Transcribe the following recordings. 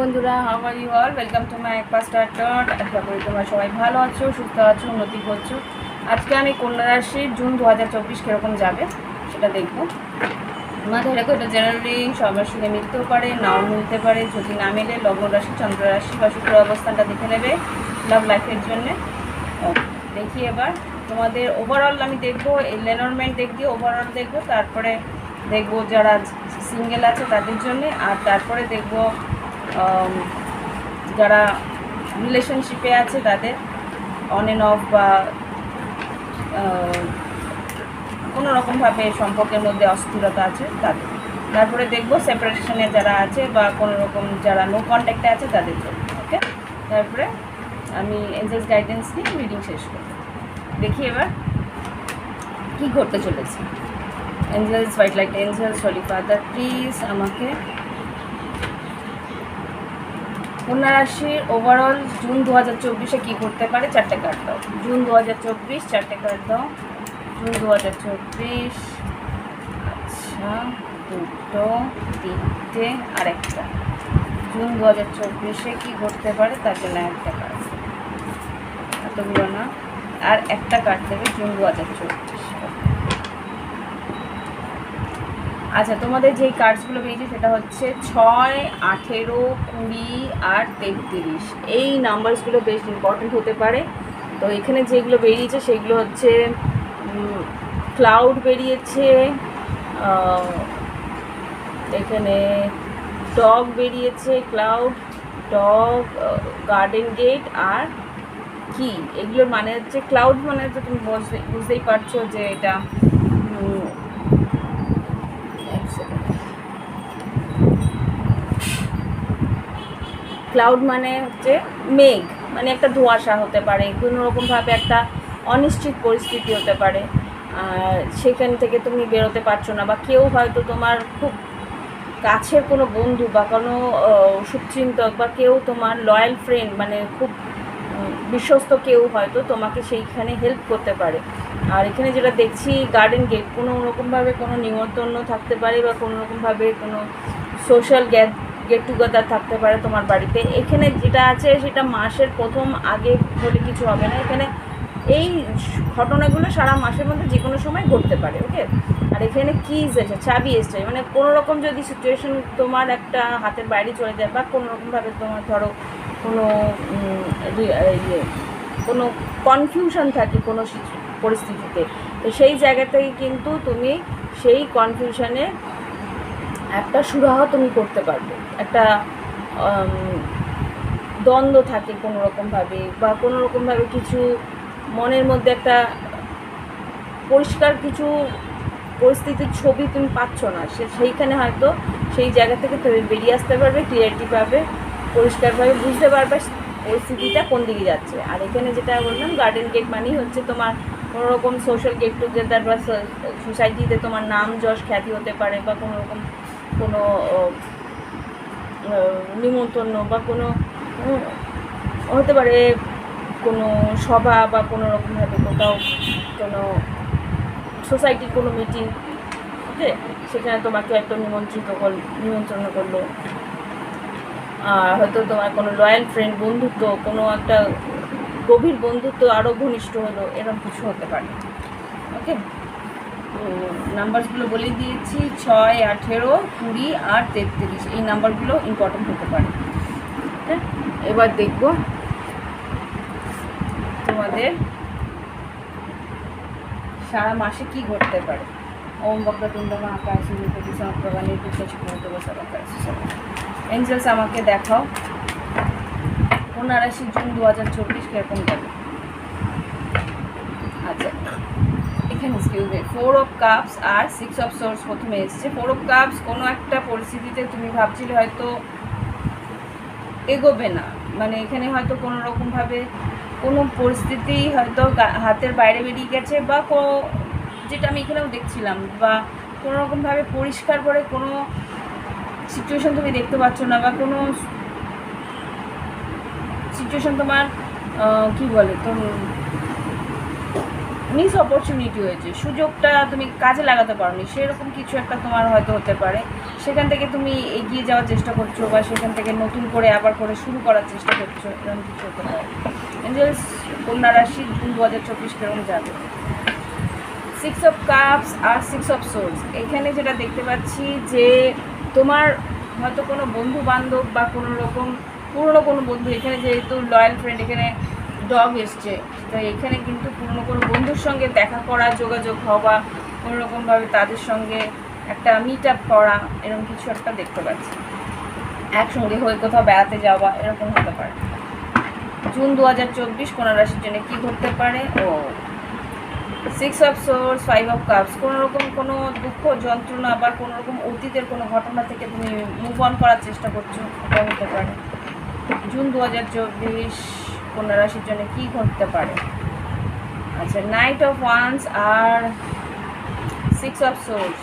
বন্ধুরা, how are you all? Welcome to my একপা starter. আশা করি তোমরা সবাই ভালো আছো, সুস্থ আছো, উন্নতি করছো। আজকে আমি কন্যা রাশির জুন 2024 কীরকম যাবে সেটা দেখবো। মাথায় রাখো, এটা জেনারেলি সবার সঙ্গে মিলতেও পারে, নাও মিলতে পারে। যদি না মেলে লগ্ন রাশি, চন্দ্র রাশি বা শুক্র অবস্থানটা দেখে নেবে লাভ লাইফের জন্যে। দেখি এবার তোমাদের ওভারঅল আমি দেখবো, এই লেনরমেন্ট দেখি, ওভারঅল দেখবো, তারপরে দেখবো যারা সিঙ্গেল আছে তাদের জন্যে, আর তারপরে দেখবো যারা রিলেশনশিপে আছে তাদের অন অ্যান্ড অফ বা কোনো রকমভাবে সম্পর্কের মধ্যে অস্থিরতা আছে তাদের। তারপরে দেখবো সেপারেশনে যারা আছে বা কোনো রকম যারা নো কন্ট্যাক্টে আছে তাদের জন্য। ওকে, তারপরে আমি এঞ্জেলস গাইডেন্স নিয়ে রিডিং শেষ করব। দেখি এবার কী ঘটতে চলেছে। Angels, white light angels, holy father, please আমাকে কন্যা রাশির ওভারঅল জুন 2024-এ কী করতে পারে চারটে কার্ড দাও। জুন 2024 চারটে কার্ড দাও। জুন 2024, আচ্ছা, দুটো, তিনটে আর একটা। জুন 2024-এ কী ঘটতে পারে তার জন্য একটা কার্ড, এতগুলো না, আর একটা কার্ড দেবে জুন 2024। আচ্ছা, তোমাদের যেই কার্ডসগুলো বেরিয়েছে সেটা হচ্ছে 6, 18, 20 আর 33। এই নাম্বারসগুলো বেশ ইম্পর্টেন্ট হতে পারে। তো এখানে যেগুলো বেরিয়েছে সেগুলো হচ্ছে ক্লাউড বেরিয়েছে, এখানে ডগ বেরিয়েছে, ক্লাউড, ডগ, গার্ডেন গেট আর কি। এগুলোর মানে হচ্ছে ক্লাউড মানে হচ্ছে তুমি বুঝতেই পারছো যে এটা ক্লাউড মানে হচ্ছে মেঘ, মানে একটা ধোঁয়াশা হতে পারে, কোনো রকমভাবে একটা অনিশ্চিত পরিস্থিতি হতে পারে। আর সেখান থেকে তুমি বেরোতে পারছো না, বা কেউ হয়তো তোমার খুব কাছের কোনো বন্ধু বা কোনো শুভচিন্তক বা কেউ তোমার লয়াল ফ্রেন্ড, মানে খুব বিশ্বস্ত কেউ হয়তো তোমাকে সেইখানে হেল্প করতে পারে। আর এখানে যেটা দেখছি গার্ডেন গেট, কোনো রকমভাবে কোনো নিমন্ত্রণ থাকতে পারে বা কোনো রকমভাবে কোনো সোশ্যাল গেট টুগেদার থাকতে পারে তোমার বাড়িতে। এখানে যেটা আছে সেটা মাসের প্রথম আগে বলে কিছু হবে না। এখানে এই ঘটনাগুলো সারা মাসের মধ্যে যে কোনো সময় ঘটতে পারে। ওকে, আর এখানে কিজ এসে, চাবি এসছে, মানে কোনো রকম যদি সিচুয়েশন তোমার একটা হাতের বাইরে চলে যায় বা কোনো রকমভাবে তোমার ধরো কোনো কোনো কনফিউশন থাকে কোনো পরিস্থিতিতে, তো সেই জায়গা থেকে কিন্তু তুমি সেই কনফিউশনে একটা সুরাহা তুমি করতে পারবে। একটা দ্বন্দ্ব থাকে কোনো রকমভাবে বা কোনো রকমভাবে কিছু মনের মধ্যে একটা পরিষ্কার কিছু পরিস্থিতির ছবি তুমি পাচ্ছ না, সেইখানে হয়তো সেই জায়গা থেকে তুমি বেরিয়ে আসতে পারবে, ক্লিয়ারিটি পাবে, পরিষ্কারভাবে বুঝতে পারবে পরিস্থিতিটা কোন দিকে যাচ্ছে। আর এখানে যেটা বললাম গার্ডেন গেট মানেই হচ্ছে তোমার কোনো রকম সোশ্যাল গেট টুগেদার বা সোসাইটিতে তোমার নাম যশ খ্যাতি হতে পারে, বা কোনো রকম কোনো নিমন্ত্রণ বা কোনো হতে পারে কোনো সভা বা কোনো রকমভাবে কোথাও কোনো সোসাইটির কোনো মিটিং, ওকে, সেখানে তোমাকে একটা নিমন্ত্রণ করলো। আর হয়তো তোমার কোনো লয়াল ফ্রেন্ড, বন্ধুত্ব, কোনো একটা গভীর বন্ধুত্ব আরও ঘনিষ্ঠ হলো, এরকম কিছু হতে পারে। ওকে, নাম্বারসগুলো বলে দিয়েছি, 6, 18, 20 আর 33। এই নাম্বারগুলো ইম্পর্টেন্ট হতে পারে। ওকে, এবার দেখব তোমাদের সারা মাসে কি ঘটতে পারে। ওম বক্রতুণ্ড মহাকাশ রূপতি সমপ্রভা নির্বিঘ্নে শুক্রমতো বসবাকাশ। এঞ্জেলস আমাকে দেখাও কন্যা রাশি জুন 2024 কীরকম যাবে। আচ্ছা, এখানে 4 অফ কাপস আর 6 অফ সোর্স প্রথমে এসছে। 4 অফ কাপস, কোনো একটা পরিস্থিতিতে তুমি ভাবছিলে হয়তো এগোবে না, মানে এখানে হয়তো কোনো রকমভাবে কোনো পরিস্থিতি হয়তো হাতের বাইরে বেরিয়ে গেছে, বা যেটা আমি এখানেও দেখছিলাম, বা কোনো রকমভাবে পরিষ্কার করে কোনো সিচুয়েশন তুমি দেখতে পাচ্ছ না, বা কোনো সিচুয়েশন তোমার কি বলে তো মিস অপরচুনিটি হয়েছে, সুযোগটা তুমি কাজে লাগাতে পারোনি, সেরকম কিছু একটা তোমার হয়তো হতে পারে। সেখান থেকে তুমি এগিয়ে যাওয়ার চেষ্টা করছো বা সেখান থেকে নতুন করে আবার করে শুরু করার চেষ্টা করছো, এরকম কিছু হতে পারে। এঞ্জেলস কন্যা রাশি জুন 2024 কেরকম যাবে। 6 অফ কাপস আর 6 অফ সোর্স। এখানে যেটা দেখতে পাচ্ছি যে তোমার হয়তো কোনো বন্ধু বান্ধব বা কোনো রকম পুরনো কোনো বন্ধু, এখানে যেহেতু লয়াল ফ্রেন্ড, এখানে ডগ এসছে, তো এখানে কিন্তু পুরনো কোনো বন্ধুর সঙ্গে দেখা করা, যোগাযোগ হওয়া, কোনো রকমভাবে তাদের সঙ্গে একটা মিট আপ করা, এরকম কিছু একটা দেখতে পাচ্ছি। একসঙ্গে হয়ে কোথাও বেড়াতে যাওয়া, এরকম হতে পারে। জুন 2024 কন্যা রাশির জন্য কী ঘটতে পারে? 6 অফ সোর্স, 5 অফ কাপস। কোনো রকম কোনো দুঃখ যন্ত্রণা বা কোনো রকম অতীতের কোনো ঘটনা থেকে তুমি মুভ অন করার চেষ্টা করছো, এটা হতে পারে। জুন 2024 কন্যা রাশির জন্য কী ঘটতে পারে? আচ্ছা, নাইট অফ ওয়ান্স আর 6 অফ সোর্স।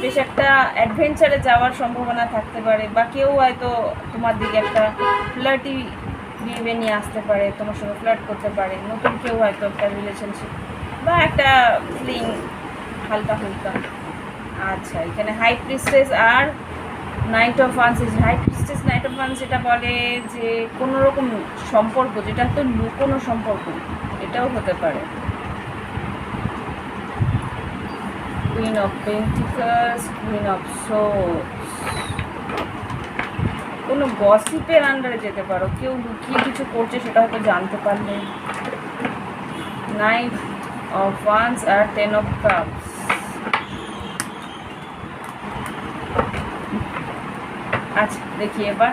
বেশ একটা অ্যাডভেঞ্চারে যাওয়ার সম্ভাবনা থাকতে পারে, বা কেউ হয়তো তোমার দিকে একটা ফ্লার্টি বিহেভিয়ার নিয়ে আসতে পারে, তোমার সঙ্গে ফ্লার্ট করতে পারে, নতুন কেউ হয়তো একটা রিলেশনশিপ বা একটা ফিলিং হালকা হালকা। আচ্ছা, এখানে হাই প্রিস্টেস আর knight of wands. High priestess knight of wands এটা বলে যে কোনো রকম সম্পর্ক, যেটা তো লুকোনো সম্পর্ক, এটাও হতে পারে। Queen of pentacles, queen of swords. কোনো গসিপের আন্ডারে যেতে পারো, কেউ লুকিয়ে কিছু করছে সেটা হয়তো জানতে পারলে। নাইট অফ ওয়ান্স আর 10 অফ কাপস। আচ্ছা, দেখি এবার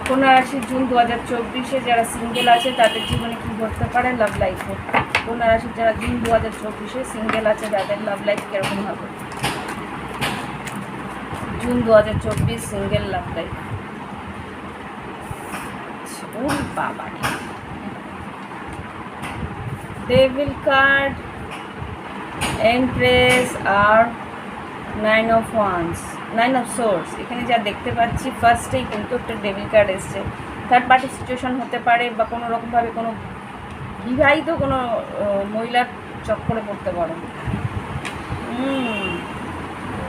কন্যা রাশি জুন 2024 যারা সিঙ্গেল আছে তাদের জীবনে কী ঘটতে পারে লাভ লাইফে। কন্যা রাশির যারা জুন 2024 সিঙ্গেল আছে তাদের লাভ লাইফ কীরকম হবে? June 2024 single love life. ও বাবা, ডেভিল কার্ড, এমপ্রেস আর 9 অফ ওয়ান্স, 9 অফ সোর্স। এখানে যা দেখতে পাচ্ছি ফার্স্টেই কিন্তু একটা ডেভিল কার্ড এসছে। থার্ড পার্টি সিচুয়েশন হতে পারে, বা কোনো রকমভাবে কোনো বিবাহিত কোনো মহিলার চক্করে পড়তে পারো।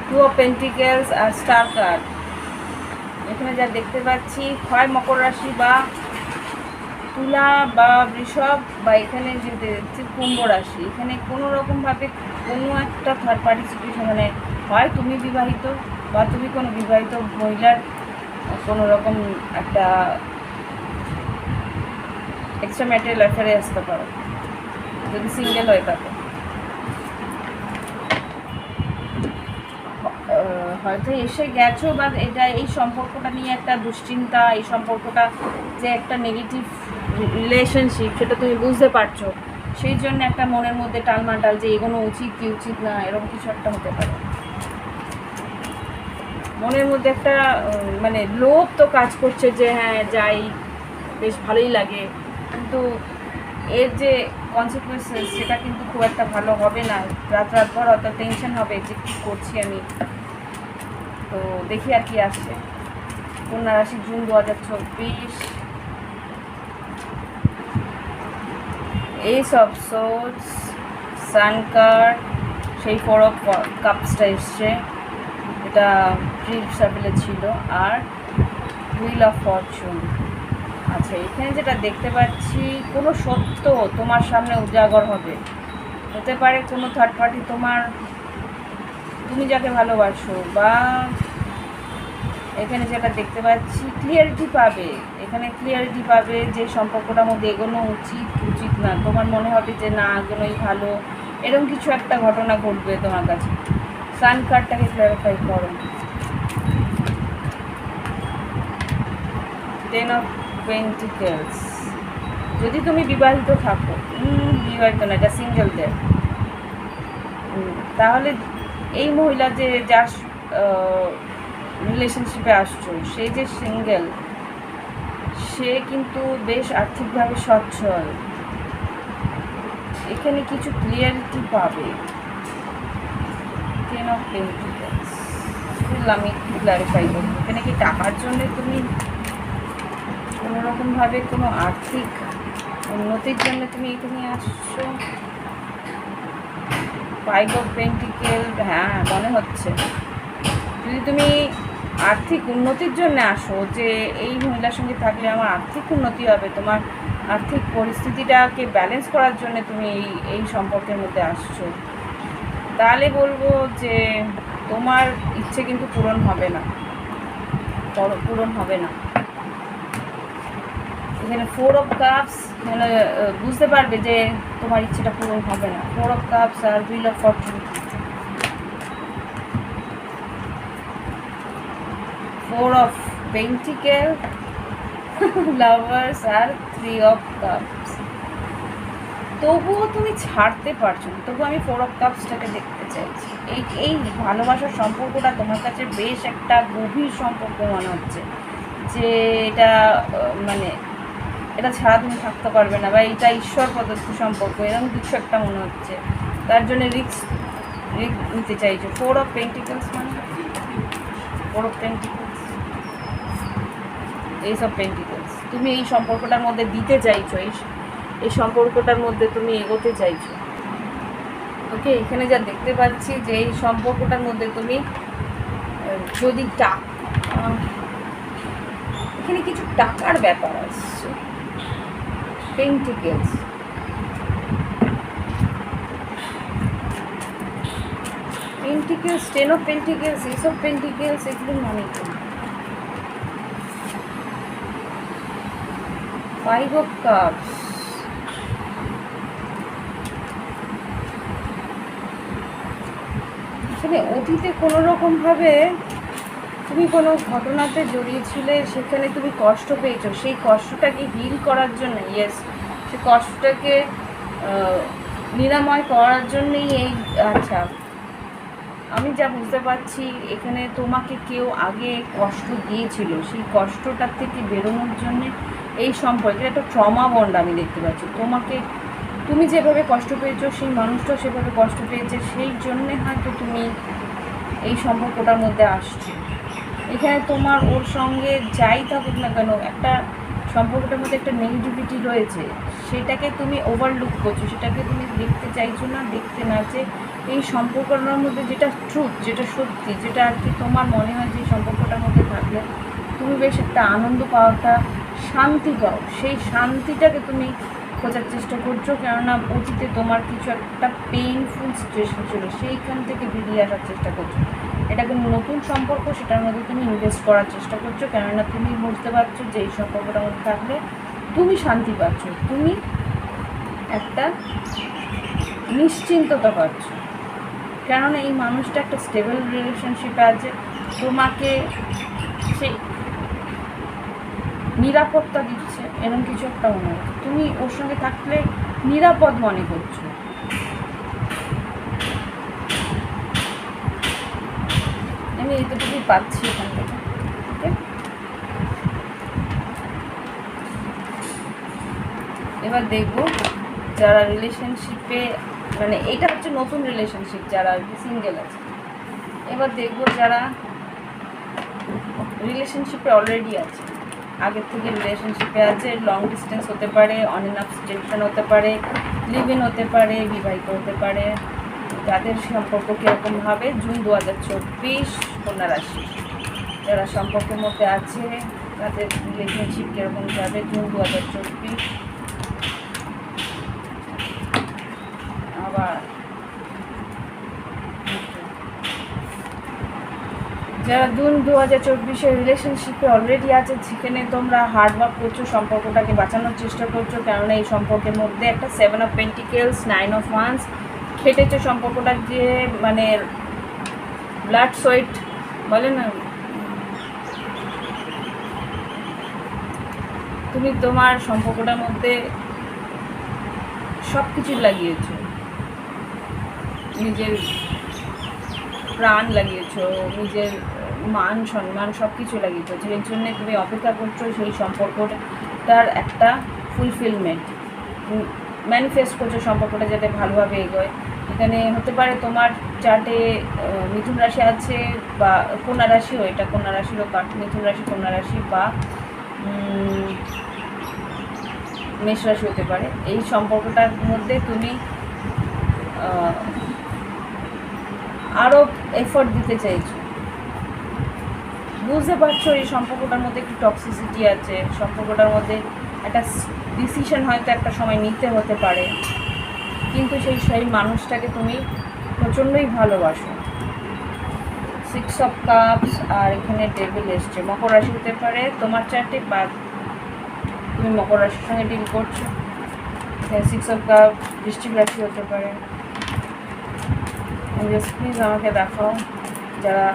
2 অফ পেন্টিকেলস আর স্টার কার্ড। এখানে যা দেখতে পাচ্ছি হয় মকর রাশি বা তুলা বা বৃষভ, বা এখানে যে দেখছি কুম্ভ রাশি। এখানে কোনো রকমভাবে কোনো একটা থার্ড পার্টি সিচুয়েশন, মানে হয় তুমি বিবাহিত বা তুমি কোনো বিবাহিত মহিলার কোনো রকম একটা এক্সট্রা ম্যাটেরিয়াল অ্যাফেয়ারে আসতে পারো যদি সিঙ্গেল হয়ে থাকো। হয়তো এসে গেছো, বা এটা এই সম্পর্কটা নিয়ে একটা দুশ্চিন্তা, এই সম্পর্কটা যে একটা নেগেটিভ রিলেশনশিপ সেটা তুমি বুঝতে পারছো, সেই জন্য একটা মনের মধ্যে টালমাটাল যে এগোনো উচিত কি উচিত না, এরকম কিছু একটা হতে পারে। মনের মধ্যে একটা মানে লোভ তো কাজ করছে যে হ্যাঁ যাই, বেশ ভালোই লাগে, কিন্তু এর যে কনসিকুয়েন্সেস সেটা কিন্তু খুব একটা ভালো হবে না। রাত ভর অত টেনশন হবে যে কী করছি আমি। তো দেখি আর কি আসছে। কন্যা রাশি June 2024, ace of swords, sun card, সেই 4 অফ কাপসটা এসছে, এটা প্রি সার্ভেলে ছিল, আর হুইল অফ ফরচুন। আচ্ছা, এখানে যেটা দেখতে পাচ্ছি কোনো সত্য তোমার সামনে উজাগর হবে। হতে পারে কোনো থার্ড পার্টি তুমি যাকে ভালোবাসো, বা এখানে যেটা দেখতে পাচ্ছি ক্লিয়ারিটি পাবে। এখানে ক্লিয়ারিটি পাবে যে সম্পর্কটার মধ্যে এগোনো উচিত উচিত না, তোমার মনে হবে যে না এগোনোই ভালো, এরকম কিছু একটা ঘটনা ঘটবে তোমার কাছে। সান কার্ডটাকে ক্লারিফাই করো। 10 অফ পেন্টিকেলস। যদি তুমি বিবাহিত থাকো, বিবাহিত না, এটা সিঙ্গেলদের, তাহলে এই মহিলা যে যার রিলেশনশিপে আসছো, সে যে সিঙ্গেল, সে কিন্তু বেশ আর্থিকভাবে সচ্ছল। এখানে কিছু ক্লিয়ারিটি পাবে। 10 অফ পেন্টিকেলস আমি ক্লারিফাই করবো। এখানে কি টাকার জন্য তুমি কোনোরকমভাবে কোনো আর্থিক উন্নতির জন্য তুমি এখানে আসছো? 5 অফ পেন্টিকেল, হ্যাঁ মনে হচ্ছে যদি তুমি আর্থিক উন্নতির জন্য আসো, যে এই মহিলার সঙ্গে থাকলে আমার আর্থিক উন্নতি হবে, তোমার আর্থিক পরিস্থিতিটাকে ব্যালেন্স করার জন্য তুমি এই সম্পর্কের মধ্যে আসছো, তাহলে বলবো যে তোমার ইচ্ছে কিন্তু পূরণ হবে না, পূরণ হবে না। এখানে 4 অফ কাপস, মানে বুঝতে পারবে যে তোমার ইচ্ছেটা পূরণ হবে না। 4 অফ কাপস আর wheel of fortune, 4 of pentacle, lovers আর 3 অফ কাপস। তবুও তুমি ছাড়তে পারছো না, তবুও আমি 4 অফ কাপসটাকে দেখতে চাইছি। এই ভালোবাসার সম্পর্কটা তোমার কাছে বেশ একটা গভীর সম্পর্ক মনে হচ্ছে, যে এটা মানে এটা ছাড়া তুমি থাকতে পারবে না, বা এটা ঈশ্বর প্রদত্ত সম্পর্ক, এরকম কিছু একটা মনে হচ্ছে। তার জন্য রিস্ক নিতে চাইছো। 4 অফ পেন্টিকলস মানে 4 অফ পেন্টিকলস, এই সব পেন্টিকলস তুমি এই সম্পর্কটার মধ্যে দিতে চাইছো, এই সম্পর্কটার মধ্যে তুমি এগোতে চাইছো। ওকে, এখানে যা দেখতে পাচ্ছি যে এই সম্পর্কটার মধ্যে তুমি যদি এখানে কিছু টাকার ব্যাপার আসছে। Pentacles, pentacles, 10 of pentacles, S of pentacles, এগুলো মানে কি? 5 অফ কাপস, এখানে অতীতে কোনো রকমভাবে তুমি কোনো ঘটনাতে জড়িয়েছিলে, সেখানে তুমি কষ্ট পেয়েছো, সেই কষ্টটাকে হিল করার জন্য, ইয়েস, সেই কষ্টটাকে নিরাময় করার জন্যই এই, আচ্ছা আমি যা বুঝতে পারছি এখানে তোমাকে কেউ আগে কষ্ট দিয়েছিল, সেই কষ্টটার থেকে বেরোনোর জন্যে এই সম্পর্কে একটা ট্রমা বন্ড আমি দেখতে পাচ্ছি। তুমি যেভাবে কষ্ট পেয়েছো সেই মানুষটাও সেভাবে কষ্ট পেয়েছে, সেই জন্যে হয়তো তুমি এই সম্পর্কটার মধ্যে আসছো। এখানে তোমার ওর সঙ্গে যাই থাকুক না কেন, একটা সম্পর্কটার মধ্যে একটা নেগেটিভিটি রয়েছে, সেটাকে তুমি ওভারলুক করছো, সেটাকে তুমি দেখতে চাইছো না, দেখতে না যে এই সম্পর্কটার মধ্যে যেটা ট্রুথ, যেটা সত্যি, যেটা আর কি তোমার মনে হয় যে সম্পর্কটার মধ্যে থাকলে তুমি বেশ একটা আনন্দ পাও, একটা শান্তি পাও, সেই শান্তিটাকে তুমি খোঁজার চেষ্টা করছো। কেননা অতীতে তোমার কিছু একটা পেইনফুল সিচুয়েশন ছিল, সেইখান থেকে বেরিয়ে আসার চেষ্টা করছো। এটা কোনো নতুন সম্পর্ক, সেটার মধ্যে তুমি ইনভেস্ট করার চেষ্টা করছো, কেননা তুমি বুঝতে পারছো যে এই সম্পর্কটার মধ্যে থাকলে তুমি শান্তি পাচ্ছ, তুমি একটা নিশ্চিন্ততা পাচ্ছ। কেননা এই মানুষটা একটা স্টেবল রিলেশনশিপে আছে, তোমাকে সেই নিরাপত্তা দিচ্ছে, এরকম কিছু একটা মনে হচ্ছে। তুমি ওর সঙ্গে থাকলে নিরাপদ মনে করছো। আমি এইটুকুই পাচ্ছি এখান থেকে। এবার দেখবো যারা রিলেশনশিপে, মানে এটা হচ্ছে নতুন রিলেশনশিপ, যারা সিঙ্গেল আছে। এবার দেখবো যারা রিলেশনশিপে অলরেডি আছে, আগের থেকে রিলেশনশিপে আছে, লং ডিস্টেন্স হতে পারে, অন এন্ড অফ সিচুয়েশন হতে পারে, লিভ ইন হতে পারে, বিবাহিত হতে পারে। তাদের সম্পর্ক কীরকম হবে জুন 2024 কন্যা রাশি যারা সম্পর্কের মধ্যে আছে, তাদের রিলেশনশিপ কীরকম যাবে জুন 2024। আবার যারা জুন 2024 রিলেশনশিপে অলরেডি আছে, সেখানে তোমরা হার্ডওয়ার্ক করছো, সম্পর্কটাকে বাঁচানোর চেষ্টা করছো, কেননা এই সম্পর্কের মধ্যে একটা 7 অফ পেন্টিকেলস, 9 অফ ওয়ান্স খেটেছো সম্পর্কটা, যে মানে ব্লাড সোয়েট বলে না, তুমি তোমার সম্পর্কটার মধ্যে সব কিছু লাগিয়েছো, নিজের প্রাণ লাগিয়েছো, নিজের মান সম্মান সব কিছু লাগিয়েছো, যের জন্য তুমি অপেক্ষা করছো সেই সম্পর্কটার একটা ফুলফিলমেন্ট, ম্যানিফেস্ট করছো সম্পর্কটা যাতে ভালোভাবে এগোয়। এখানে হতে পারে তোমার চার্টে মিথুন রাশি আছে, বা কন্যা রাশিও, এটা কন্যা রাশিরও কার্ড, মিথুন রাশি, কন্যা রাশি বা মেষ রাশি হতে পারে। এই সম্পর্কটার মধ্যে তুমি আরও এফোর্ট দিতে চাইছো, বুঝতে পারছো এই সম্পর্কটার মধ্যে একটু টক্সিসিটি আছে, সম্পর্কটার মধ্যে একটা ডিসিশন হয়তো একটা সময় নিতে হতে পারে, কিন্তু সেই মানুষটাকে তুমি প্রচণ্ডই ভালোবাসো। 6 অফ কাপস আর এখানে ডেভিল এসছে। মকর রাশি হতে পারে তোমার চারটে, বা তুমি মকর রাশির সঙ্গে ডিল করছো। 6 অফ কাপ বৃশ্চিক রাশি হতে পারে। প্লিজ আমাকে দেখাও যারা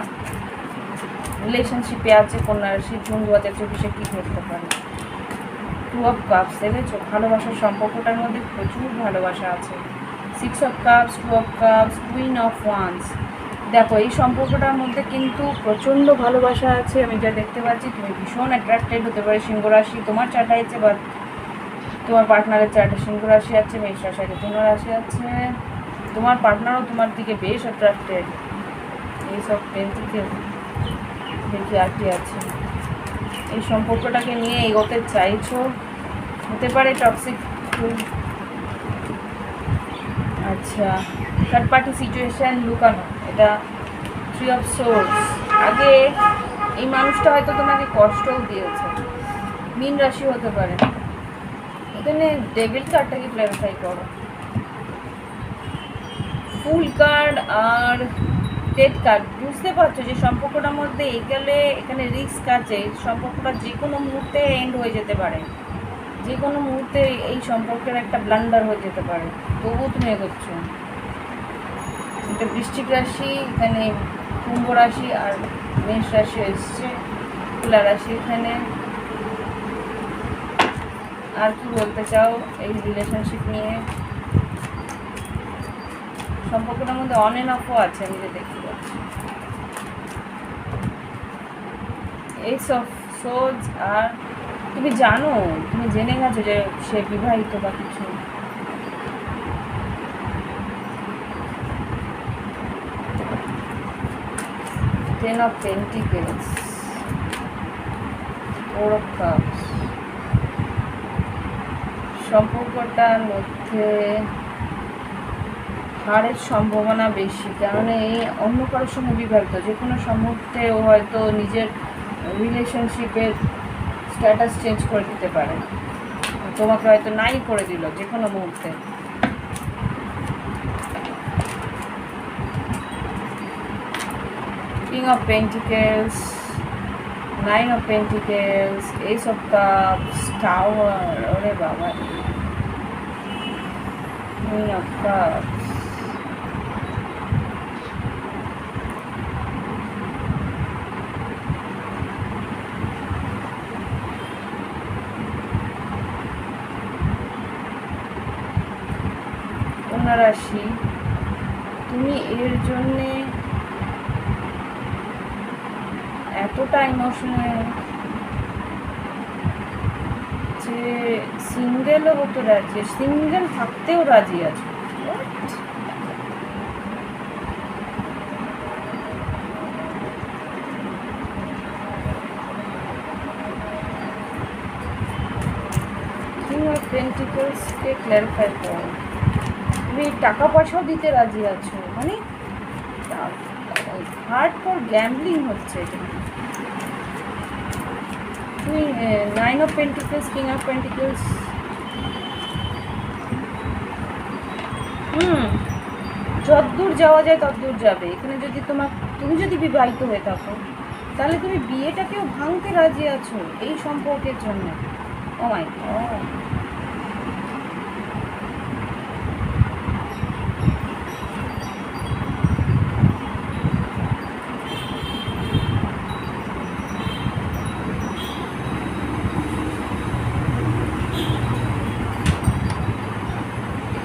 রিলেশনশিপে আছে কন্যা রাশি, জুন 2024 কী করতে পারে। 2 অফ কাপস দেখেছো, ভালোবাসার সম্পর্কটার মধ্যে প্রচুর ভালোবাসা আছে। 6 of cups, 2 of cups, queen of wands. দেখো এই সম্পর্কটার মধ্যে কিন্তু প্রচণ্ড ভালোবাসা আছে, আমি যা দেখতে পাচ্ছি। তুমি ভীষণ অ্যাট্রাক্টেড হতে পারে। সিংহ রাশি তোমার চারটা আছে, বা তোমার পার্টনারের চারটা সিংহ রাশি আছে, মেষ রাশি আছে, তুলা রাশি আছে। তোমার পার্টনারও তোমার দিকে বেশ অ্যাট্রাক্টেড। এই সব পেন্টিকে দেখি আর কি আছে। এই সম্পর্কটাকে নিয়ে এগোতে চাইছো, হতে পারে টক্সিক। আচ্ছা, থার্ড পার্টি সিচুয়েশান লুকানো, এটা 3 অফ সোর্স। আগে এই মানুষটা হয়তো তোমাকে কষ্টও দিয়েছে। মীন রাশি হতে পারে। এখানে ডেভিল কার্ডটাকে ক্ল্যারিফাই করো। ফুল কার্ড আর ডেড কার্ড। বুঝতে পারছো যে সম্পর্কটার মধ্যে এগেলে এখানে রিস্ক আছে। সম্পর্কটা যে কোনো মুহূর্তে এন্ড হয়ে যেতে পারে, যে কোনো মুহূর্তে এই সম্পর্কের একটা ব্লান্ডার হয়ে যেতে পারে, তবুও তুমি এগোচ্ছ। এটা বৃশ্চিক রাশি, এখানে কুম্ভ রাশি আর মেষ রাশি এসছে, তুলা রাশি এখানে। আর কি বলতে চাও এই রিলেশনশিপ নিয়ে? সম্পর্কটার মধ্যে অন এন্ড অফও আছে, আমি যে দেখতে পাচ্ছি। এই সব সোজ, আর তুমি জানো, তুমি জেনে গেছো যে সে বিবাহিত বা কিছু। Ten of pentacles, 4 of cups. সম্পর্কটার মধ্যে হারের সম্ভাবনা বেশি, কারণ এই অন্য কারোর সঙ্গে বিবাহিত। যে কোনো মুহূর্তে ও হয়তো নিজের রিলেশনশিপের স্ট্যাটাস চেঞ্জ করে দিতে পারে, তোমাকে হয়তো নাই করে দিল যে কোনো মুহূর্তে। King of pentacles, 9 of pentacles, S of cups, tower. ওরে বাবা, কুইন অফ কাপস। কন্যা রাশি, তুমি এর জন্যে এতটা ইমোশনাল যে সিঙ্গেলও হতে রাজি, সিঙ্গেল থাকতেও রাজি আছে। কিং অফ পেন্টিকলসকে ক্ল্যারিফাই করো। তুমি টাকা পয়সাও দিতে রাজি আছো, মানে হার্ড ফর গ্যাম্বলিং হচ্ছে এখানে। তুমি 9 of pentacles, king of pentacles. যতদূর যাওয়া যায় ততদূর যাবে। এখানে যদি তুমি যদি বিবাহিত হয়ে থাকো, তাহলে তুমি বিয়েটাকেও ভাঙতে রাজি আছো এই সম্পর্কের জন্য। ও মাই গড,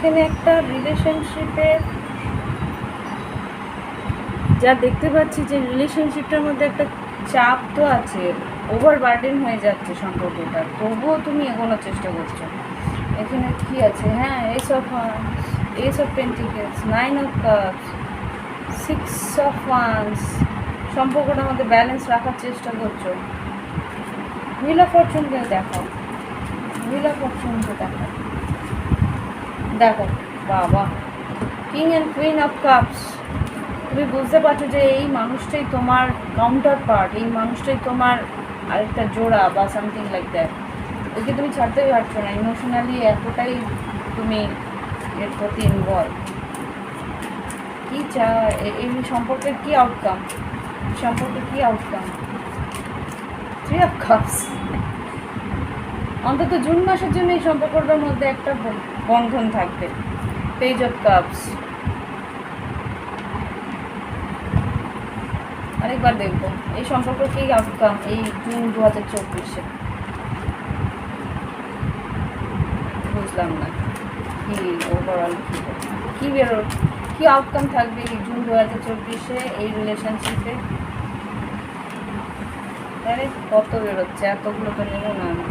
এখানে একটা রিলেশনশিপের যা দেখতে পাচ্ছি যে রিলেশনশিপটার মধ্যে একটা চাপ তো আছে, ওভার বার্ডেন হয়ে যাচ্ছে সম্পর্কটা, তবুও তুমি এগোনোর চেষ্টা করছো। এখানে কি আছে? হ্যাঁ, ace of pentacles, 9 of cups, 6 of wands. সম্পর্কটার মধ্যে ব্যালেন্স রাখার চেষ্টা করছো। হুইল অফ ফরচুনকে দেখো, হুইল অফ ফরচুনকে দেখো। দেখো বাবা, king and queen of cups. তুমি বুঝতে পারছো যে এই মানুষটাই তোমার কাউন্টার পার্ট, এই মানুষটাই তোমার আরেকটা জোড়া বা সামথিং লাইক দ্যাট। ওকে তুমি ছাড়তেই পারছো না, ইমোশনালি এতটাই তুমি এর প্রতি ইনভলভ। কী চায় এই সম্পর্কের কী আউটকাম, সম্পর্কের কী আউটকাম? 3 of Cups। অন্তত জুন মাসের জন্য এই সম্পর্কটার মধ্যে একটা বন্ধন থাকবে। Page of cups. আরেকবার দেখবো এই সম্পর্কের কী আউটকাম এই জুন 2024-এ। বুঝলাম না কি ওভারঅল কী বেরো, কী আউটকাম থাকবে এই জুন 2024-এ এই রিলেশনশিপে। আরে কত বেরোচ্ছে, এতগুলো তো নেব না আমি,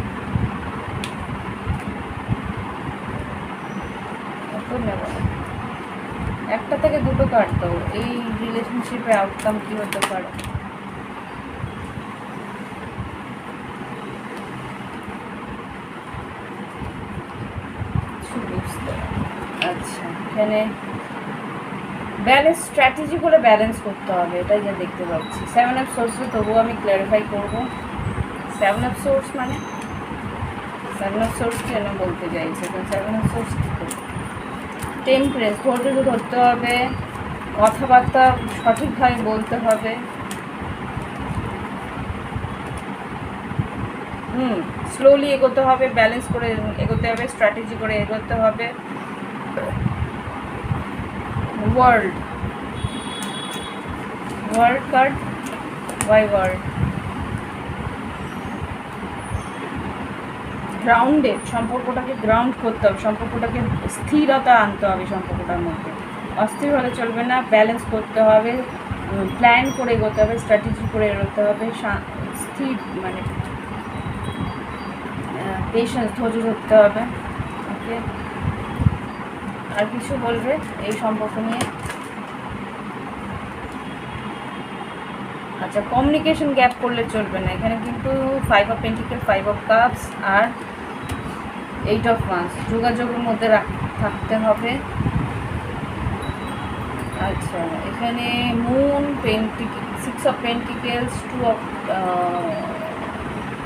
এত নেব না। একটা থেকে দুটো কার্ড দাও, এই রিলেশনশিপে আউটকাম কী হতে পারে। আচ্ছা, এখানে ব্যালেন্স, স্ট্র্যাটেজি করে ব্যালেন্স করতে হবে, এটাই যা দেখতে পাচ্ছি। 7 অফ সোর্সে তবুও আমি ক্ল্যারিফাই করবো। 7 অফ সোর্স মানে 7 অফ সোর্স কেন বলতে চাইছে, 7 অফ সোর্স কী করবে। টেম্পারেন্স, ধৈর্য ধরতে হবে, কথাবার্তা সঠিকভাবে বলতে হবে। স্লোলি এগোতে হবে, ব্যালেন্স করে এগোতে হবে, স্ট্র্যাটেজি করে এগোতে হবে। World, world card, why world. Grounded, সম্পর্কটাকে গ্রাউন্ড করতে হবে, সম্পর্কটাকে স্থিরতা আনতে হবে সম্পর্কটার মধ্যে। অস্থির হলে চলবে না, ব্যালেন্স করতে হবে, প্ল্যান করে এগোতে হবে, স্ট্র্যাটেজি করে এগোতে হবে, স্থির মানে পেশেন্স, ধৈর্য ধরতে হবে। ওকে, আর কিছু বলবে এই সম্পর্ক নিয়ে? আচ্ছা, কমিউনিকেশন গ্যাপ করলে চলবে না এখানে কিন্তু। 5 অফ পেন্টিকেল, 5 অফ কাপস আর 8 অফ ওয়ান্স, যোগাযোগের মধ্যে থাকতে হবে। আচ্ছা, এখানে moon, 6 of pentacles, 2 of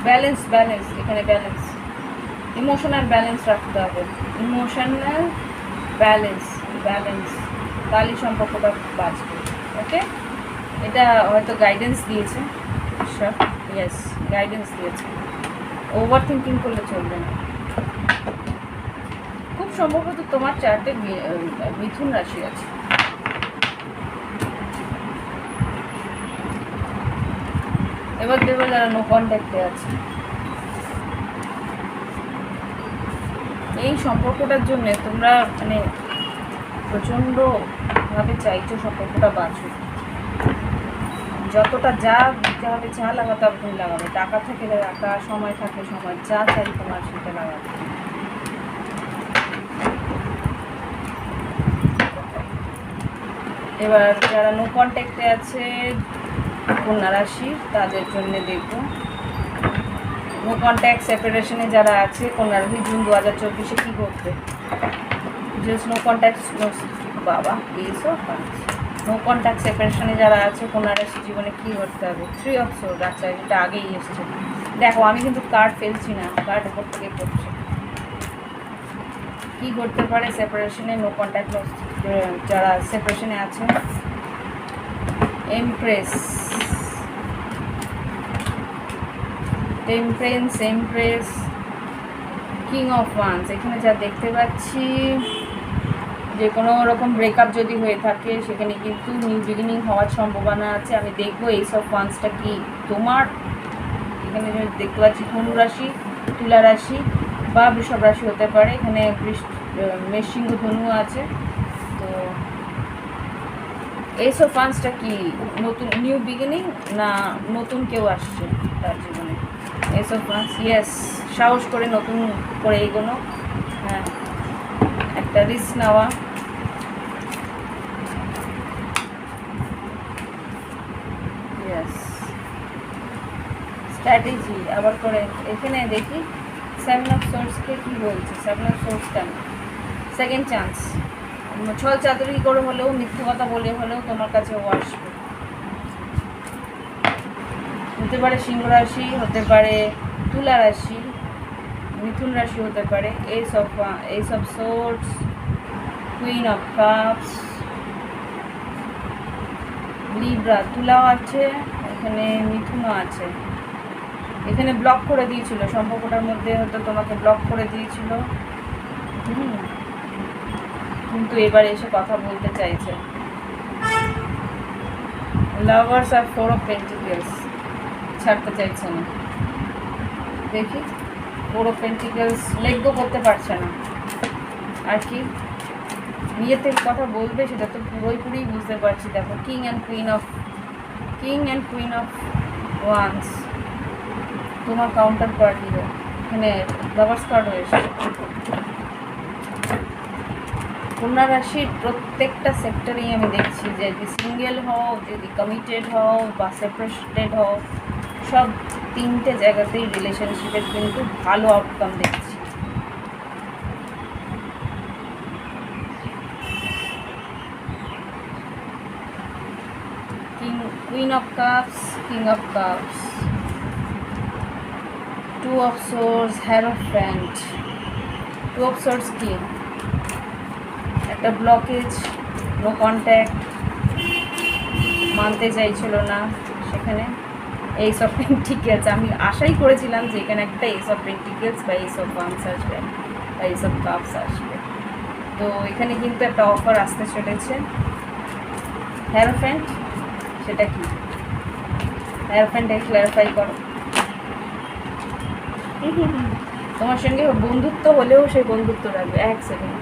balance, balance এখানে ব্যালেন্স, ইমোশনাল ব্যালেন্স রাখতে হবে, ইমোশনাল ব্যালেন্স, ব্যালেন্স, তাহলেই সম্পর্কটা বাঁচবে। ওকে, এটা হয়তো গাইডেন্স দিয়েছে, আচ্ছা ইয়েস গাইডেন্স দিয়েছে। ওভার থিঙ্কিং করলে চলবে না। খুব সম্ভবত তোমার চার্টে মিথুন রাশি আছে। এবার দেবো যারা নো কন্ট্যাক্টে আছে। এই সম্পর্কটার জন্য তোমরা মানে প্রচণ্ডভাবে চাইছো সম্পর্কটা বাঁচুক। যতটা যা দিতে হবে, যা লাগাতে হবে তুমি লাগাবে, টাকা থেকে টাকা, সময় থাকে সময়, যা চাই তোমার সেটা লাগাবে। এবার যারা নো কন্ট্যাক্টে আছে কন্যা রাশির, তাদের জন্য দেখবো নো কন্ট্যাক্ট সেপারেশনে যারা আছে কন্যা রাশি জুন 2024-এ কী করবে। জাস্ট নো কন্ট্যাক্ট, বাবা এইসব নো কন্ট্যাক্ট সেপারেশনে যারা আছে কন্যা রাশি জীবনে কী করতে হবে। 3 অফ সোর্স, আচ্ছা এটা আগেই এসছে। দেখো আমি কিন্তু কার্ড ফেলছি না, কার্ড উপর থেকে পড়ছে। কী করতে পারে সেপারেশনে, নো কন্ট্যাক্ট যারা সেপারেশনে আছে। Empress, temperance, empress, king of wands. এখানে যা দেখতে পাচ্ছি যে কোনো রকম ব্রেকআপ যদি হয়ে থাকে সেখানে কিন্তু নিউ বিগিনিং হওয়ার সম্ভাবনা আছে। আমি দেখবো এইস অফ ওয়ান্সটা কি তোমার। এখানে দেখতে পাচ্ছি ধনু রাশি, তুলা রাশি বা বৃষভ রাশি হতে পারে। এখানে মেষশিংহ ধনু আছে। তো এইস অফ ওয়ান্সটা কি নতুন নিউ বিগিনিং না নতুন কেউ আসছে তার জীবনে। এইস অফ ওয়ান্স, ইয়েস, সাহস করে নতুন করে এগোনো, হ্যাঁ একটা রিস্ক নেওয়া। ইয়েস, স্ট্র্যাটেজি আবার করে। এখানে দেখি 7 অফ সোর্সকে কী বলছে। 7 অফ সোর্স কেন, সেকেন্ড চান্স, ছল চাতুরি করে হলেও, মিথ্যে কথা বলে হলেও তোমার কাছে ও আসবে। হতে পারে সিংহ রাশি, হতে পারে তুলা রাশি, মিথুন রাশি হতে পারে, এইসব swords, queen of cups, Libra, তুলাও আছে, এখানে মিথুনও আছে। এখানে ব্লক করে দিয়েছিল, সম্পর্কটার মধ্যে হয়তো তোমাকে ব্লক করে দিয়েছিল, কিন্তু এবার এসে কথা বলতে চাইছে। লাভার্স আর 4 অফ পেন্টিকেলস, ছাড়তে চাইছে না। দেখি 4 অফ পেন্টিকেলস লেট গো করতে পারছে না। আর কি বিয়েতে কথা বলবে সেটা তো পুরোপুরি বুঝতে পারছি। দেখো king and queen of wands, তোমার কাউন্টার পার্টিরও এখানে লাভার্স কার্ড হয়েছে। কন্যা রাশির প্রত্যেকটা সেক্টরেই আমি দেখছি, যদি সিঙ্গেল হও, যদি কমিটেড হও বা সেপারেটেড হও, সব 3টে জায়গাতেই রিলেশনশিপের কিন্তু ভালো আউটকাম দেখছি। Queen of cups, king of cups, 2 of swords, hierophant. 2 of swords কি? একটা ব্লকেজ, নো কন্ট্যাক্ট, মানতে চাইছিল না, সেখানে এইস অফ পেন্টিকেলস। আমি আশাই করেছিলাম যে এখানে একটা এইস অফ পেন্টিকেলস বা এইস অফ ওয়ান্স আসবে বা এইস অফ কাপস আসবে। তো এখানে কিন্তু একটা অফার আসতে চলেছে। হ্যারোফ্যান্ট, সেটা কি? হ্যারোফ্যান্টে ক্ল্যারিফাই করো। তোমার সঙ্গে বন্ধুত্ব হলেও সেই বন্ধুত্ব রাখবে। 1 সেকেন্ড,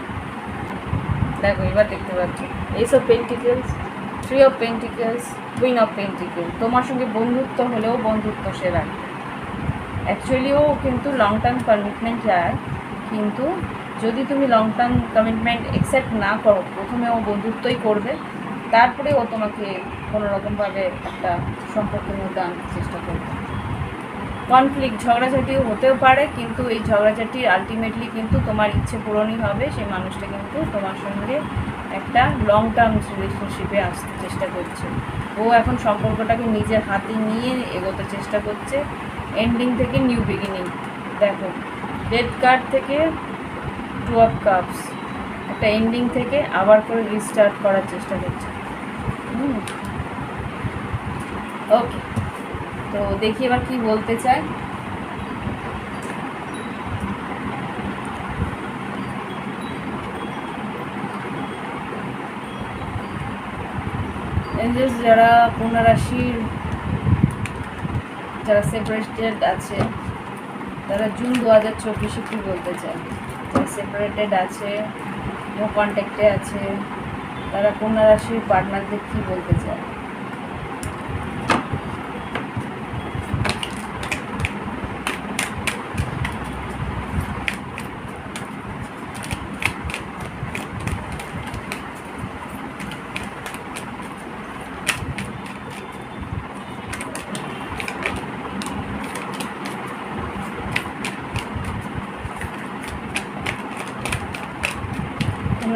দেখো এবার দেখতে পাচ্ছি ace of pentacles, 3 of pentacles, queen of pentacles. তোমার সঙ্গে বন্ধুত্ব হলেও বন্ধুত্ব সে রাখবে। অ্যাকচুয়ালিও কিন্তু লং টার্ম কমিটমেন্ট চায়, কিন্তু যদি তুমি লং টার্ম কমিটমেন্ট অ্যাকসেপ্ট না করো, প্রথমে ও বন্ধুত্বই করবে, তারপরে ও তোমাকে কোনোরকমভাবে একটা সম্পর্কের মধ্যে আনতে চেষ্টা করবে। কনফ্লিক্ট, ঝগড়াঝাটিও হতেও পারে, কিন্তু এই ঝগড়াঝাটি আলটিমেটলি কিন্তু তোমার ইচ্ছে পূরণই হবে। সেই মানুষটা কিন্তু তোমার সঙ্গে একটা লং টার্ম রিলেশনশিপে আসতে চেষ্টা করছে। ও এখন সম্পর্কটাকে নিজের হাতে নিয়ে এগোতে চেষ্টা করছে, এন্ডিং থেকে নিউ বিগিনিং। দেখো ডেড কার্ড থেকে 2 অফ কাপস, একটা এন্ডিং থেকে আবার করে রিস্টার্ট করার চেষ্টা করছে। ওকে, তো দেখি এবার কি বলতে চায়। এঞ্জেলস, যারা কন্যা রাশির, যারা সেপারেটেড আছে, তারা জুন 2024 কি বলতে চায়? যারা সেপারেটেড আছে, নো কন্ট্যাক্টে আছে, তারা কন্যা রাশির পার্টনারদের কি বলতে চায়?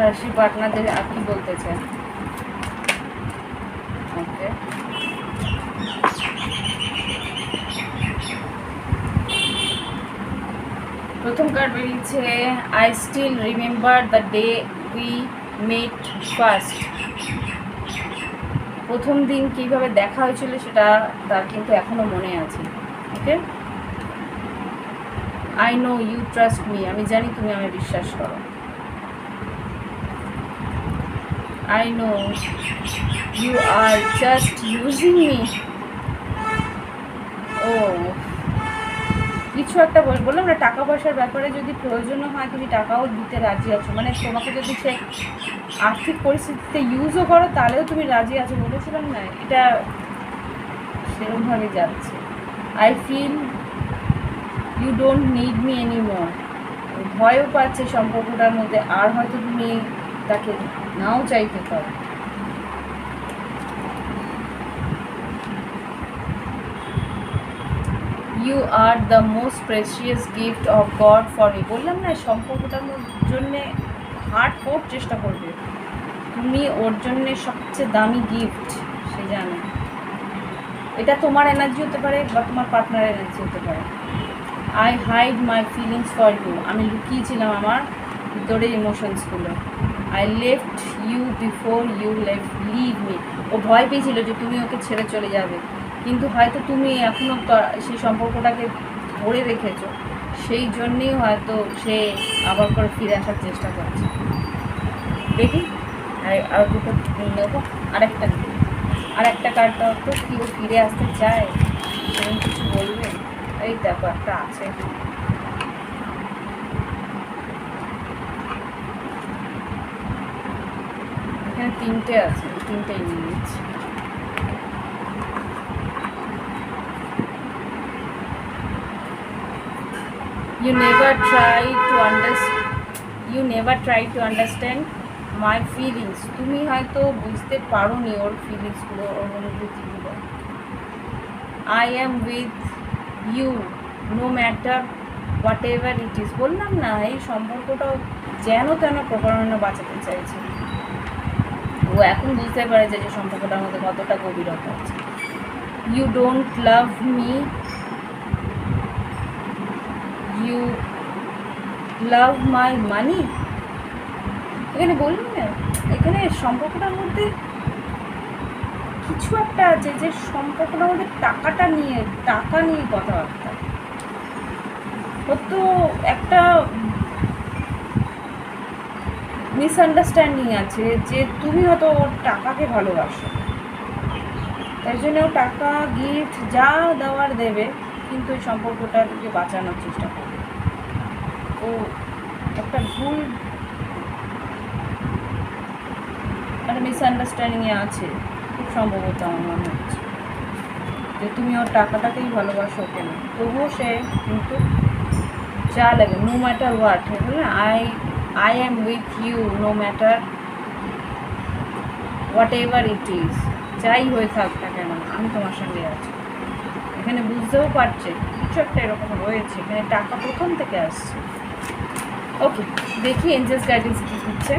রাশি পার্টনারদের আর কি বলতে চায়? ওকে, প্রথম কার্ড বেরিয়েছে I still remember the day we met first. প্রথম দিন কীভাবে দেখা হয়েছিল সেটা তার কিন্তু এখনও মনে আছে। Okay, I know you trust me, আমি জানি তুমি আমায় বিশ্বাস করো। I know you are just using me. কিছু একটা বললাম না, টাকা পয়সার ব্যাপারে যদি প্রয়োজন হয় তুমি টাকাও দিতে রাজি আছো, মানে তোমাকে যদি সে আর্থিক পরিস্থিতিতে ইউজও করো তাহলেও তুমি রাজি আছো, বলেছিলাম না, এটা সেরকমভাবে যাচ্ছে। I feel you don't need me anymore, ভয়ও পাচ্ছে সম্পর্কটার মধ্যে, আর হয়তো তুমি তাকে নাও চাইতে পারো। You are the most precious gift of God for me. বললাম না সম্পর্কটার জন্যে হার্ড কোর্ট চেষ্টা করবে, তুমি ওর জন্যে সবচেয়ে দামি গিফট, সে জানে। এটা তোমার এনার্জি হতে পারে বা তোমার পার্টনারের এনার্জি হতে পারে। I hide my feelings for you, আমি লুকিয়েছিলাম আমার ভিতরে ইমোশনসগুলো। I left you before you leave me, ও ভয় পেয়েছিল যে তুমি ওকে ছেড়ে চলে যাবে, কিন্তু হয়তো তুমি এখনও সেই সম্পর্কটাকে ধরে রেখেছো, সেই জন্যেই হয়তো সে আবার করে ফিরে আসার চেষ্টা করছে। দেখি আর দুটো নেবো, আরেকটা কার্ডটা তো কি ও ফিরে আসতে চায়, সেরকম কিছু বলবে? এই দেখো একটা আছে, এখানে তিনটে আছে, তিনটেই নিয়ে নিচ্ছি। You never try to understand my feelings. তুমি হয়তো বুঝতে পারোনি ওর ফিলিংসগুলো, ওর অনুভূতিগুলো। I am with you no matter whatever it is. বললাম না, এই সম্পর্কটাও যেন তেন প্রকরণে বাঁচাতে চাইছে। ও এখন বুঝতে পারে যে সম্পর্কটার মধ্যে কতটা গভীরতা আছে। You don't love me, you love my money. এখানে বলুন না, এখানে সম্পর্কটার মধ্যে কিছু একটা আছে, যে সম্পর্কটার মধ্যে টাকা নিয়ে কথাবার্তা। ও তো একটা মিসআন্ডারস্ট্যান্ডিং আছে যে তুমি হয়তো ওর টাকাকে ভালোবাসো, তাই জন্য ও টাকা গিফট যা দেওয়ার দেবে, কিন্তু এই সম্পর্কটাকে বাঁচানোর চেষ্টা করবে। ও একটা ভুল, একটা মিসআন্ডারস্ট্যান্ডিংয়ে আছে খুব সম্ভবত। আমার মনে হচ্ছে যে তুমি ওর টাকাটাকেই ভালোবাসো কেন, তবুও সে কিন্তু যা লাগে নো ম্যাটার হোয়াট, বলে I am with you no matter whatever it is, যাই হয়ে থাক না কেন আমি তোমার সঙ্গে আছি। এখানে বুঝতেও পারছে কিছু একটা এরকম রয়েছে, এখানে টাকা প্রথম থেকে আসছে। ওকে, দেখি এঞ্জেলস গাইডেন্স কী দিচ্ছে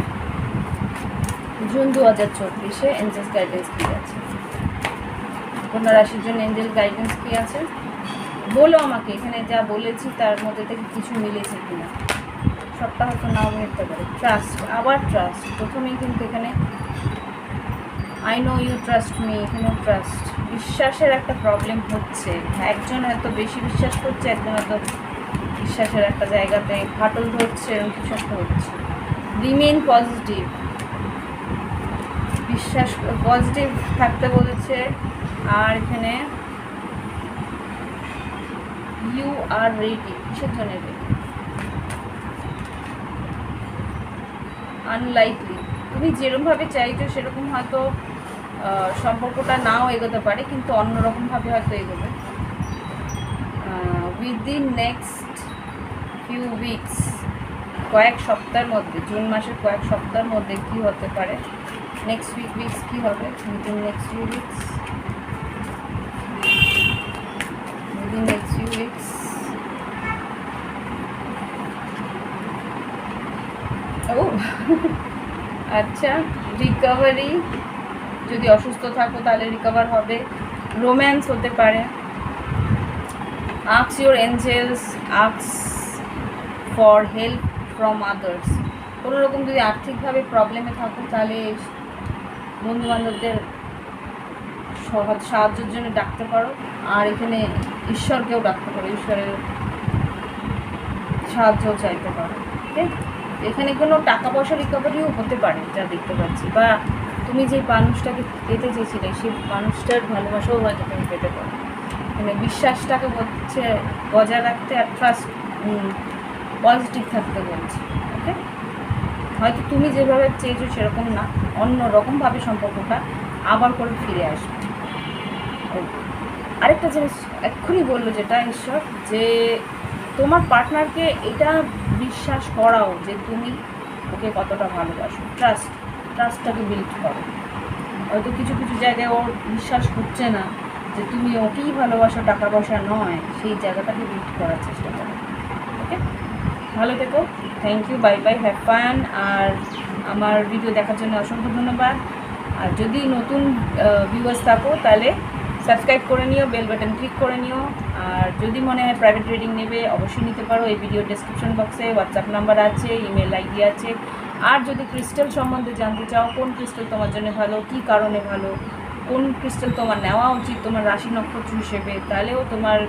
জুন 2024-এ। এঞ্জেলস গাইডেন্স কী আছে, কন্যা রাশির জন্য এঞ্জেল গাইডেন্স কী আছে বলো আমাকে। এখানে যা বলেছি তার মধ্যে থেকে কিছু মিলেছে কিনা, সবটা হয়তো নাও মিলতে পারে। ট্রাস্ট, আবার ট্রাস্ট, প্রথমেই কিন্তু এখানে I know you trust me, এখানে ট্রাস্ট, বিশ্বাসের একটা প্রবলেম হচ্ছে। একজন হয়তো বেশি বিশ্বাস করছে, একজন হয়তো বিশ্বাসের একটা জায়গাতে ফাটল ধরছে, এরকম কিছু একটা হচ্ছে। রিমেইন পজিটিভ, বিশ্বাস পজিটিভ থাকতে বলেছে। আর এখানে ইউ আর রেডি, কিসের জন্য রেডি? আনলাইকলি, তুমি যেরকমভাবে চাইছো সেরকম হয়তো সম্পর্কটা নাও এগোতে পারে, কিন্তু অন্যরকমভাবে হয়তো এগোবে। উইদিন নেক্সট ফিউ উইকস, কয়েক সপ্তাহের মধ্যে, জুন মাসের কয়েক সপ্তাহের মধ্যে কী হতে পারে, নেক্সট উইকস কী হবে, within next few weeks, within next few weeks. ও আচ্ছা, রিকভারি, যদি অসুস্থ থাকো তাহলে রিকভার হবে। রোম্যান্স হতে পারে। Ask your angels, ask for help from others. কোনো রকম যদি আর্থিকভাবে প্রবলেমে থাকো তাহলে বন্ধুবান্ধবদের সাহায্যের জন্য ডাকতে পারো। আর এখানে ঈশ্বরকেও ডাকতে পারো, ঈশ্বরের সাহায্যও চাইতে পারো। ঠিক আছে, এখানে কোনো টাকা পয়সা রিকভারিও হতে পারে যা দেখতে পাচ্ছি, বা তুমি যে মানুষটাকে পেতে চেয়েছিলে সেই মানুষটার ভালোবাসাও হয়তো তুমি পেতে পারো। মানে বিশ্বাসটাকে হচ্ছে বজায় রাখতে, আর ট্রাস্ট পজিটিভ থাকতে বলছি। ওকে, হয়তো তুমি যেভাবে চেয়েছো সেরকম না, অন্য রকমভাবে সম্পর্কটা আবার করে ফিরে আসবে। আরেকটা জিনিস এক্ষুনি বললো যেটা ঈশ্বর, যে তোমার পার্টনারকে এটা বিশ্বাস করাও যে তুমি ওকে কতটা ভালোবাসো। ট্রাস্টটাকে বিল্ড করো। হয়তো কিছু কিছু জায়গায় ওর বিশ্বাস করছে না যে তুমি ওকেই ভালোবাসো, টাকা পয়সা নয়, সেই জায়গাটাকে বিল্ড করার চেষ্টা করো। ওকে, ভালো থেকো, thank you, bye bye, have fun. আর আমার ভিডিও দেখার জন্য অসংখ্য ধন্যবাদ। আর যদি নতুন ভিউয়ার্স থাকো তাহলে সাবস্ক্রাইব করে নিও, বেল বাটন ক্লিক করে নিও। আর যদি মনে হয় প্রাইভেট রিডিং নেবে অবশ্যই নিতে পারো। এই ভিডিও ডেসক্রিপশন বক্সে হোয়াটসঅ্যাপ নাম্বার আছে, ইমেল আইডি আছে। আর যদি ক্রিস্টাল সম্বন্ধে জানতে চাও, কোন ক্রিস্টাল তোমার জন্য ভালো, কী কারণে ভালো, কোন ক্রিস্টাল তোমার নেওয়া উচিত তোমার রাশি নক্ষত্র হিসেবে, তাহলেও তোমার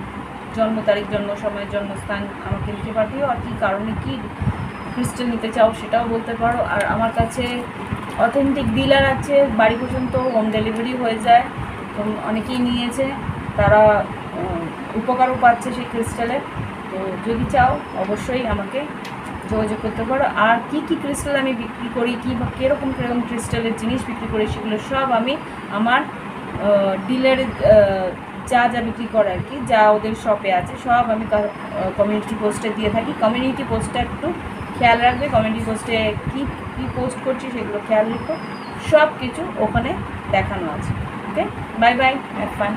জন্ম তারিখ, জন্ম সময়, জন্মস্থান আমাকে লিখে পাঠিও। আর কী কারণে কী ক্রিস্টাল নিতে চাও সেটাও বলতে পারো। আর আমার কাছে অথেন্টিক ডিলার আছে, বাড়ি পর্যন্ত হোম ডেলিভারি হয়ে যায়। তো অনেকেই নিয়েছে, তারা উপকারও পাচ্ছে সেই ক্রিস্টালে। তো যদি চাও অবশ্যই আমাকে যোগাযোগ করতে পারো। আর কী কী ক্রিস্টাল আমি বিক্রি করি, কী বা কীরকম ক্রিস্টালের জিনিস বিক্রি করি, সেগুলো সব আমি আমার ডিলারে যা যা বিক্রি করে আর কি, যা ওদের শপে আছে সব আমি কমিউনিটি পোস্টে দিয়ে থাকি। কমিউনিটি পোস্টটা একটু খেয়াল রাখবে, কমিউনিটি পোস্টে কী কী পোস্ট করছি সেগুলো খেয়াল রেখো। সব কিছু ওখানে দেখানো আছে। ওকে, বাই বাই, হ্যাভ ফান।